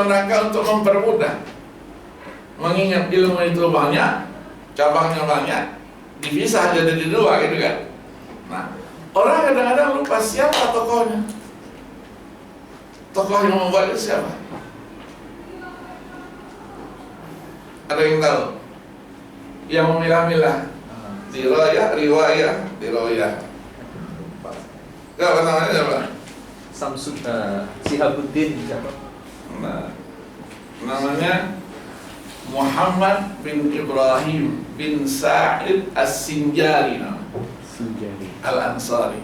dalam rangka untuk mempermudah. Mengingat ilmu itu banyak, cabangnya banyak, dipisah jadi dua gitu kan. Nah, orang kadang-kadang lupa siapa tokohnya. Tokoh yang membuat itu siapa? Ada yang tahu? Yang memilah-milah riwayah. Apa namanya siapa? Sihabuddin siapa? Nah, namanya Muhammad bin Ibrahim bin Sa'id As-Sinjari Al-Ansari.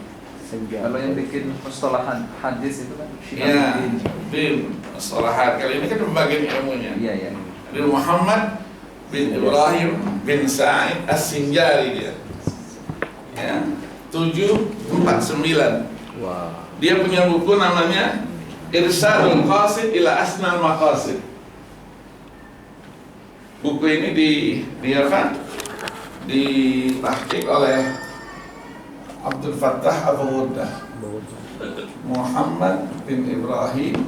Kalau yang bikin mustalahan hadis itu kan Ya, Sihabuddin. bin mustalahat. Kali ini kan pembagian ilmunya. Iya. Bin Muhammad bin Ibrahim bin Sa'id As-Sinjari dia. Ya, 749. Wah. Dia punya buku namanya Irsyadul Qasid ila Asnal Maqasid. Buku ini ditahqiq oleh Abdul Fattah Abu Ghuddah. Muhammad bin Ibrahim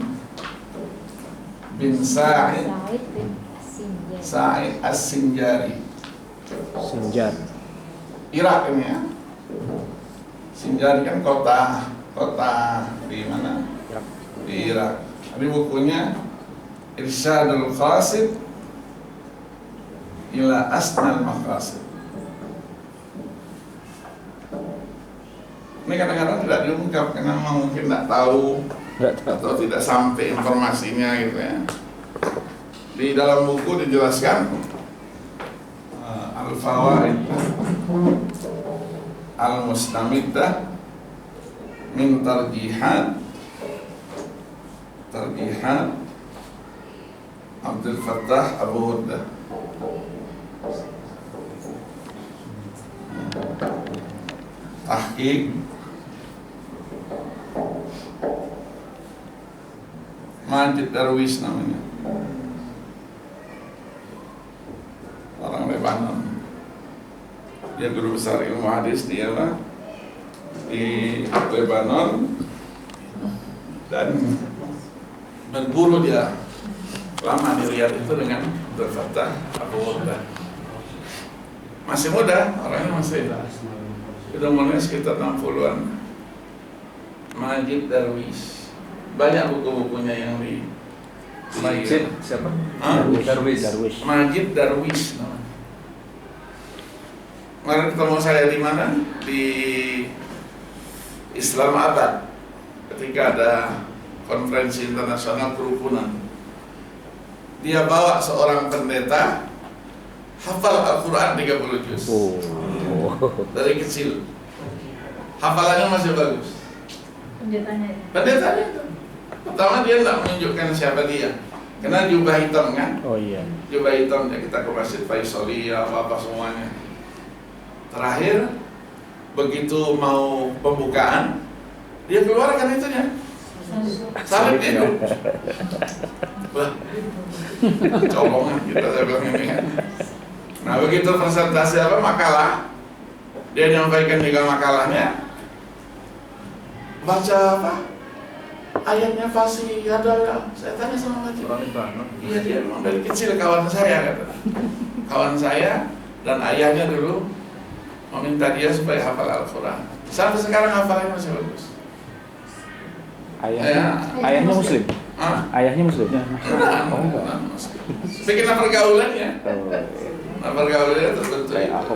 bin Sa'id As-Sinjari. Sinjar. Irak ini ya. Sinjari kan kota di mana? Di Irak. Di bukunya Irsyadul Qasid ila Asnal Maqasid. Ini kadang-kadang tidak diungkap karena mungkin tidak tahu atau tidak sampai informasinya gitu ya. Di dalam buku dijelaskan Al-Fawaid Al-Mustamiddah min tarjihat Abdul Fattah Abu Ghuddah. Tahqiq Majid Darwish namanya, orang Lebanon. Dia guru besar ilmu hadis di Lebanon dan berburu dia lama di Riyadh itu dengan Abdul Fattah Abu Ghuddah. Masih muda, orangnya masih udah mulai sekitar 60-an. Majid Darwish. Banyak buku-bukunya yang di Majid siapa? Darwish. Majid Darwish namanya. Kemarin ketemu saya di mana? Di Islamabad ketika ada konferensi internasional kerukunan. Dia bawa seorang pendeta hafal Al-Quran 30 juz. Dari kecil. Hafalannya masih bagus. Pendetanya itu. Pertama dia tidak menunjukkan siapa dia, karena jubah hitam kan. Oh iya. Jubah hitam ya, kita ke Masjid Faisalia apa semuanya. Terakhir begitu mau pembukaan, dia keluarkan itunya. Salib itu. Wah, colongan kita saya bilang ini kan. Nah begitu presentasi makalah, dia menyampaikan juga makalahnya. Baca apa? Ayatnya fasih ada. Saya tanya sama Majid. Iya dia memang dari kecil kawan saya kata. Kawan saya dan ayahnya dulu meminta dia supaya hafal Al-Quran. Sampai sekarang hafalannya masih bagus. Ayahnya Muslim. Ayahnya Muslim. Bikin pergaulannya. Pergaulannya tertentu.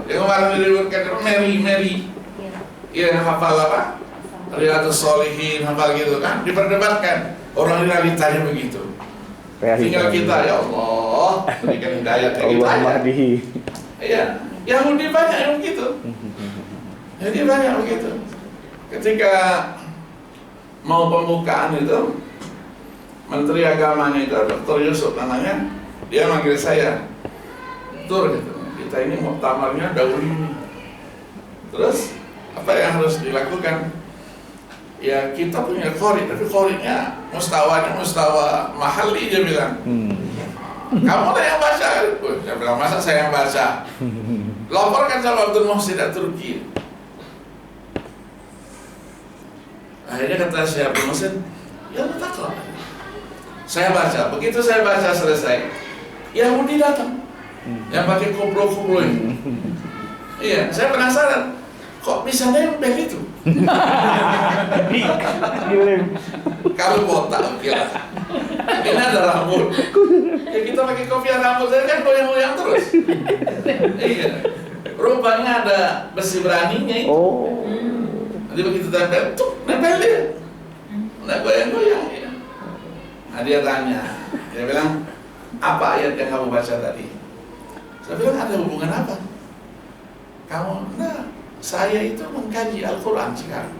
Yang kemarin diriwayatkan Mary. Iya hafal apa? Riyadhus Shalihin, hafal gitu kan, diperdebatkan. Orang realitanya begitu. Tinggal kita, ya Allah, berikan hidayah kita aja. Iya, Yahudi banyak yang begitu. Jadi banyak begitu. Ketika mau pembukaan itu, Menteri Agamanya itu, Dr. Yusuf namanya, dia manggil saya, Tur gitu. Kita ini muktamarnya dahulu ini. Terus apa yang harus dilakukan? Ya kita punya qori, tapi qorinya mustawa mahalli dia bilang. Kamu lah yang baca. Saya bilang masa saya yang baca. Laporkan sama Abdul Muhsin Turki. Akhirnya kata saya Abdul Muhsin, ya letaklah. Saya baca, begitu saya baca selesai, Yahudi datang, yang pakai koplo-koplo itu. Iya, saya penasaran, kok bisa nempel itu? Kalau botak, oke lah. Ini ada rambut. Ya kita pakai kopiah rambut saya kan goyang-goyang terus. Iya. Rupanya ada besi beraninya itu. Oh. Nanti begitu tempel, tuh nempel dia. Nggak goyang-goyang ya. Nah dia tanya, dia bilang, apa ayat yang kamu baca tadi? Saya bilang, ada hubungan apa? Kamu, nah, saya itu mengkaji Al-Quran sekarang.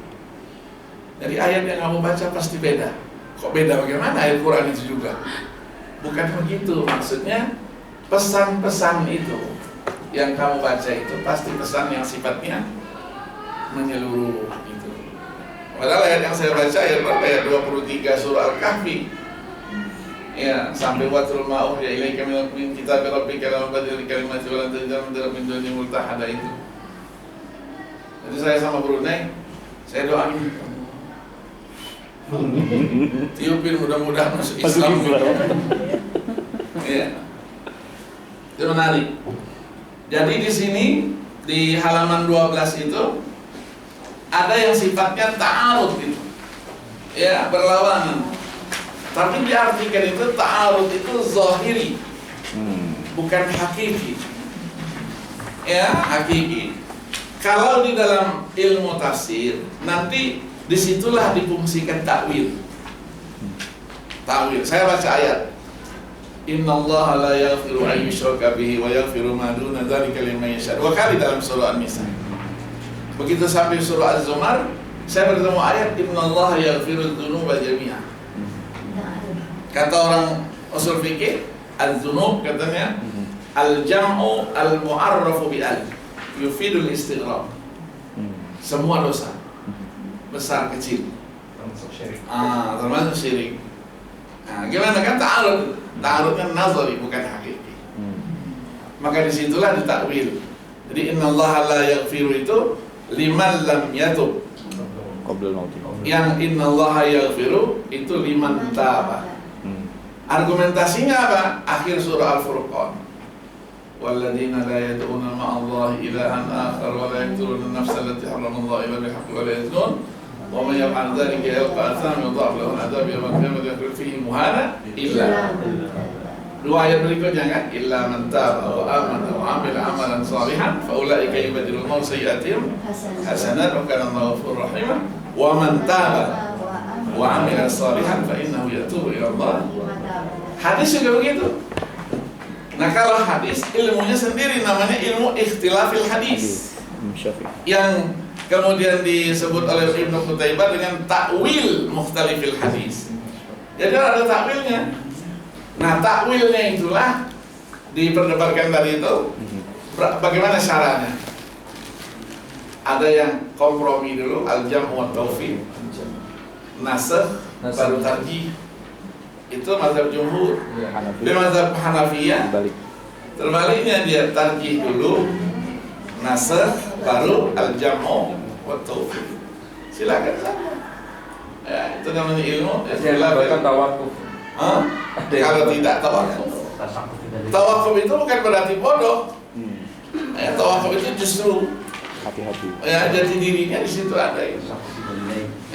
Jadi ayat yang kamu baca pasti beda. Kok beda bagaimana? Ayat Quran itu juga. Bukan begitu, maksudnya pesan-pesan itu yang kamu baca itu pasti pesan yang sifatnya menyeluruh gitu. Padahal ayat yang saya baca ayat 23 surah Al-Kahfi. Ya, sampai watrul ma'uh ya ilaika min kitabi rabbika la mubadila li kalimati wa lan tajida min dunihi multahada itu. Jadi saya sama Brunei, saya doain tiupin mudah-mudahan masuk Islam. Ya. Itu menarik. Jadi di sini di halaman 12 itu ada yang sifatnya ta'arud gitu. Ya, berlawanan. Tapi diartikan itu ta'arud itu zahiri. Bukan hakiki. Ya, hakiki. Kalau di dalam ilmu tafsir nanti disitulah difungsikan takwil. Takwil. Saya baca ayat. Innallaha la yaghfiru an yushraka bihi wa yaghfiru ma duna dzalika liman yasha. Dua kali dalam surah An-Nisa. Begitu sampai surah Az-Zumar, saya bertemu ayat innallaha yaghfiru dzunuba jami'a. Kata orang usul fikih, az-dzunub katanya al-jam'u al-mu'arrafu bi al yufidul istighraq. Semua dosa. Besar kecil. Termasuk syirik. Termasuk syirik. Nah, gimana kan ta'arud? Ta'arudnya nazari bukan hakiki. Maka disitulah ditakwil. Jadi innallaha la yaghfiru itu liman lam yatub. Qabla al-maut. Yang innallaha yaghfiru itu liman taba. Argumentasinya apa? Akhir surah Al-Furqan. Walladzina la yad'una ma'allahi ilahan akhar wa la yaqtuluna an-nafsa allati harrama Allah illa bil haqqi wa la yaznun. ومن يفعل ذلك يلقى أثاما يضاعف له العذاب يوم القيامة ويخلد فيه مهانا إلا. Dua ayat berikutnya kan, illa man taba wa amana wa amila amalan salihan fa ulaika yubaddilu Allahu sayyi'atihim hasanat wa kana Allahu ghafurur rahim. Wa man taba wa amila salihan fa innahu yatubu ila Allah. Hadis juga begitu. Nah, kalau hadis ilmunya sendiri namanya ilmu ikhtilafil hadis. Yang kemudian disebut oleh Ibnu Qutaibah dengan takwil mukhtalifil hadis. Jadi ada takwilnya. Nah, takwilnya itulah diperdebatkan tadi itu. Bagaimana caranya? Ada yang kompromi dulu, al-jam' wa taufiq, nasakh baru tarjih. Itu mazhab jumhur. Di mazhab Hanafiyah terbaliknya, dia tarjih dulu, nasakh baru al-jam'u wa taufiq. Silakan saja. Ya, itu namanya ilmu. Bahkan tawakuf. Kalau tidak tawakuf. Tawakuf itu bukan berarti bodoh. Ya, tawakuf itu justru hati-hati. Ya, jati dirinya di situ ada itu.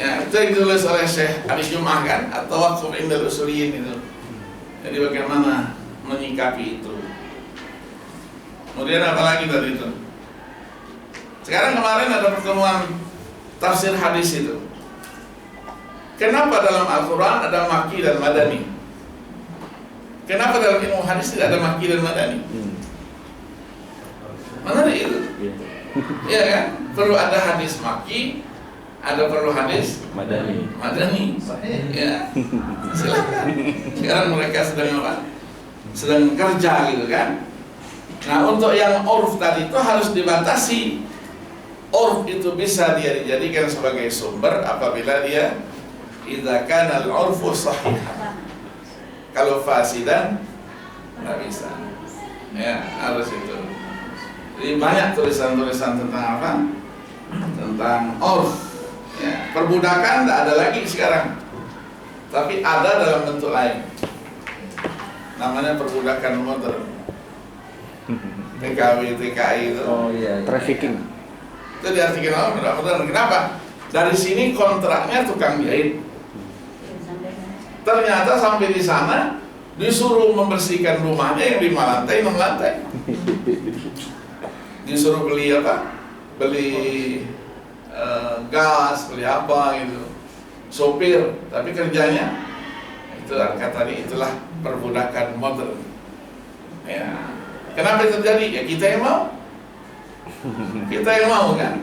Ya, itu yang ditulis oleh Syekh Ali Jum'ah kan, at-tawakuf indal usuliyin itu. Jadi bagaimana menyikapi itu. Kemudian apa lagi tadi itu? Sekarang kemarin ada pertemuan tafsir hadis itu. Kenapa dalam Al-Quran ada Makki dan Madani? Kenapa dalam ilmu hadis tidak ada Makki dan Madani? Mana itu? Iya kan? Perlu ada hadis Makki, ada perlu hadis Madani. Ya, silakan. Sekarang mereka sedang apa? Sedang kerja gitu kan? Nah, untuk yang urf tadi itu harus dibatasi. Urf itu bisa dia dijadikan sebagai sumber apabila dia idza kana al-urfu sahihan. Kalau fasidan nggak bisa. Ya, harus itu. Jadi banyak tulisan-tulisan tentang apa? Tentang urf. Ya, perbudakan tidak ada lagi sekarang. tapi ada dalam bentuk lain. Namanya perbudakan modern. TKW, TKI itu. Oh iya. Trafficking. Itu diartikan apa? Perbudakan modern. Kenapa? Dari sini kontraknya tukang jahit. Ternyata sampai di sana disuruh membersihkan rumahnya yang 5 lantai, 6 lantai. Disuruh beli apa? Beli gas, beli apa gitu. Sopir, tapi kerjanya itu kata tadi itulah perbudakan modern. Ya. Kenapa itu terjadi? Ya kita yang mau. Kita yang mau kan?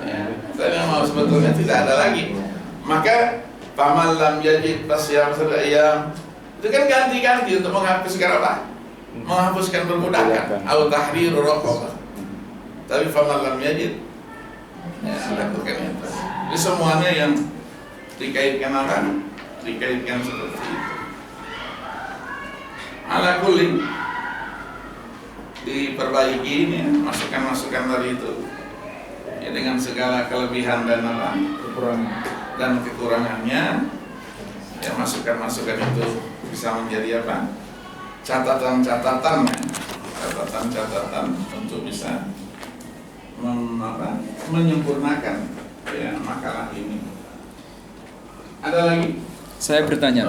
Ya, kita yang mau, sebetulnya tidak ada lagi. Maka faman lam yajid fasyam ayam. Itu kan ganti-ganti untuk menghapuskan apa? Menghapuskan perbudakan. Au tahriru raqabah. Tapi faman lam yajid, ya lakukan itu. Jadi semuanya yang dikaitkan apa? Dikaitkan seperti itu. Ala kulli diperbaiki ini ya, masukan-masukan dari itu ya, dengan segala kelebihan dan apa dan kekurangannya ya, masukan-masukan itu bisa menjadi apa? Catatan-catatan ya, catatan-catatan untuk bisa menyempurnakan ya, makalah ini. Ada lagi? Saya bertanya.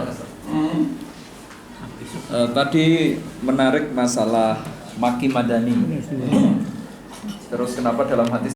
Tadi menarik masalah maki madani. Terus kenapa dalam hadis